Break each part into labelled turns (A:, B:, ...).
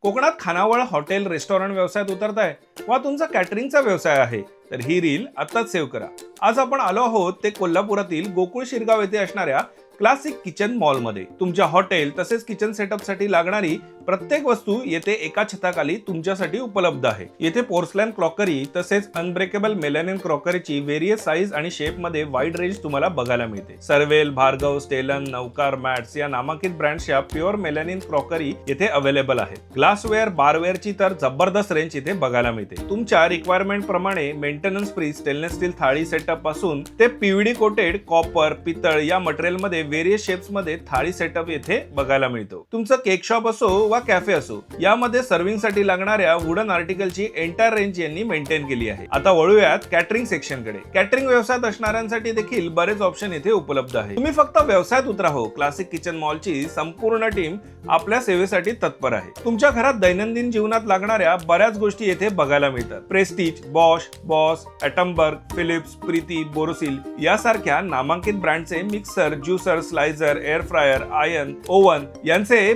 A: कोकणात खानावळ hotel restaurant व्यवसायात उतरताय वा तुमचा कॅटरिंगचा व्यवसाय आहे तर ही रील आत्ताच सेव्ह करा. आज आपण आलो आहोत ते कोल्हापुरातील गोकुळ शिरगाव येथे असणाऱ्या क्लासिक किचन मॉल मध्ये. तुमच्या हॉटेल तसेच किचन सेटअप साठी लागणारी प्रत्येक वस्तू येथे एका छताखाली तुमच्यासाठी उपलब्ध आहे. येथे पोर्सलॅन क्रॉकरी तसेच अनब्रेकेबल मेलॅनिन क्रॉकरीची वेरियस साईज आणि शेप मध्ये वाईड रेंज तुम्हाला बघायला मिळते. सर्वेल, भार्गव, स्टेलन, नवकार, मॅट्स या नामांकित ब्रँड्सच्या प्युअर मेलॅनिन क्रॉकरी येथे अवेलेबल आहे. ग्लासवेअर, बारवेअरची तर जबरदस्त रेंज इथे बघायला मिळते. तुमच्या रिक्वायरमेंट प्रमाणे मेंटेनन्स फ्री स्टेनलेस स्टील थाळी सेटअप पासून ते पीव्हीडी कोटेड कॉपर, पितळ या मटेरियल मध्ये वेरियस शेप्स मध्ये थाळी सेटअप येथे बघायला मिळतो. तुमचं केक शॉप असो वा कॅफे असो, यामध्ये सर्व्हिंग साठी लागणाऱ्या वुडन आर्टिकलची एंटायर रेंज यांनी मेंटेन केली आहे. आता वळूयात कॅटरिंग सेक्शन कडे. कॅटरिंग व्यवसायात असणाऱ्यांसाठी देखील बरेच ऑप्शन येथे उपलब्ध आहे. तुम्ही फक्त व्यवसायात उतरा हो. क्लासिक किचन मॉलची संपूर्ण टीम आपल्या सेवेसाठी तत्पर आहे. तुमच्या घरात दैनंदिन जीवनात लागणाऱ्या बऱ्याच गोष्टी येथे बघायला मिळतात. Prestige, Bosch, Boss, Atomberg, Philips, Preethi, Borosil यासारख्या नामांकित ब्रँडचे mixer, juicer, slicer, air fryer, iron, oven यांचे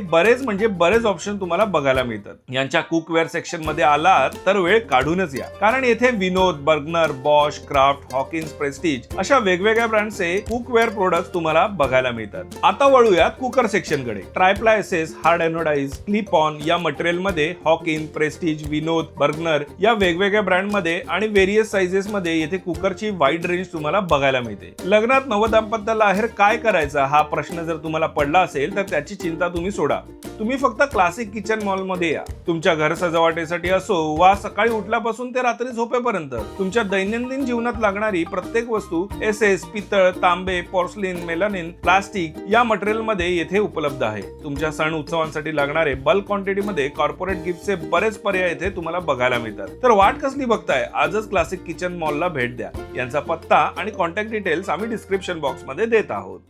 A: बरेच ऑप्शन तुम्हाला बघायला मिळतात. यांच्या कुकवेअर सेक्शन मध्ये आलात तर वेळ काढूनच या, कारण येथे Vinod, Bergner, Bosch, Kraft, Hawkins, Prestige अशा वेगवेगळ्या ब्रँडचे कुकवेअर प्रोडक्ट्स तुम्हाला बघायला मिळतात. आता वळूयात कुकर सेक्शन कडे. Triply SS, hard anodize, clip on या मटेरियल मध्ये हॉकिन, प्रेस्टीज, विनोद, बर्गनर या वेगवेगळ्या ब्रँड मध्ये आणि वेरियस साइजेस मध्ये येथे कुकरची वाईड रेंज तुम्हाला बघायला मिळते. लग्नात नवदंपत्याला आहेर काय करायचा हा प्रश्न जर तुम्हाला पडला असेल तर त्याची चिंता तुम्ही सोडा. तुम्ही फक्त क्लासिक किचन मॉल मध्ये या. तुमच्या घर सजावटीसाठी असो वा सकाळी उठल्यापासून ते रात्री झोपेपर्यंत तुमच्या दैनंदिन जीवनात लागणारी प्रत्येक वस्तू एसएस, पितळ, तांबे, पोर्सलिन, मेलानिन, प्लास्टिक या मटेरियल मध्ये येथे उपलब्ध आहे. तुमच्या सण उत्सवांसाठी लागणारे बल्क क्वांटिटी मध्ये कॉर्पोरेट गिफ्टचे बरेच पर्याय येथे तुम्हाला बघायला मिळतात. तर वाट कसली बघताय? आजच क्लासिक किचन मॉलला भेट द्या. यांचा पत्ता आणि कॉन्टॅक्ट डिटेल्स आम्ही डिस्क्रिप्शन बॉक्स मध्ये देत आहोत.